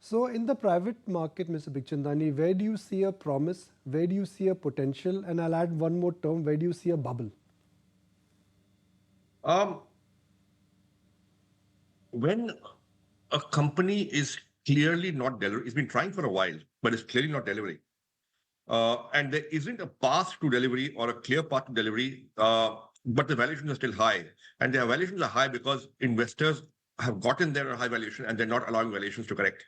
So in the private market, Mr. Bikhchandani, where do you see a promise? Where do you see a potential? And I'll add one more term, where do you see a bubble? When a company is clearly not delivering, it's been trying for a while, but it's clearly not delivering. And there isn't a path to delivery or a clear path to delivery, but the valuations are still high. And their valuations are high because investors have gotten their high valuation and they're not allowing valuations to correct.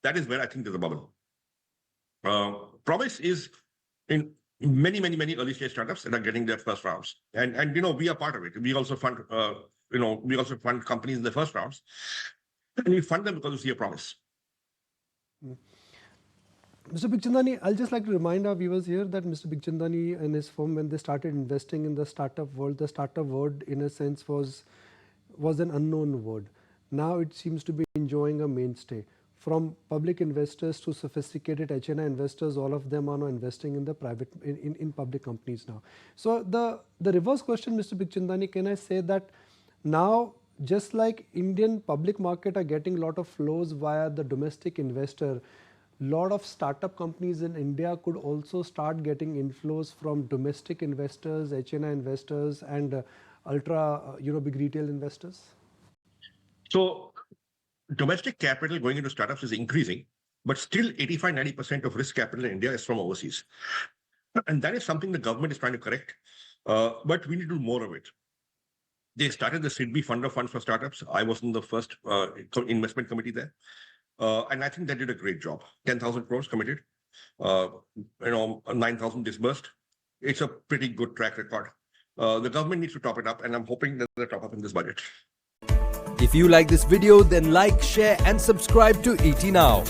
That is where I think there's a bubble. Promise is in many early stage startups that are getting their first rounds. And we are part of it. We also fund, we also fund companies in the first rounds. And we fund them because we see a promise. Mr. Bikhchandani, I'll just like to remind our viewers here that Mr. Bikhchandani and his firm, when they started investing in the startup world in a sense was an unknown word. Now it seems to be enjoying a mainstay. From public investors to sophisticated HNI investors, all of them are now investing in the private, in public companies now. So the reverse question, Mr. Bikhchandani, can I say that now, just like Indian public market are getting a lot of flows via the domestic investor, lot of startup companies in India could also start getting inflows from domestic investors, HNI investors, and ultra, big retail investors? So domestic capital going into startups is increasing, but still 85-90% of risk capital in India is from overseas. And that is something the government is trying to correct, but we need to do more of it. They started the SIDBI Fund of Funds for Startups. I was in the first investment committee there. And I think they did a great job. 10,000 crores committed, 9,000 disbursed. It's a pretty good track record. The government needs to top it up, and I'm hoping that they'll top up in this budget. If you like this video, then like, share and subscribe to ET Now.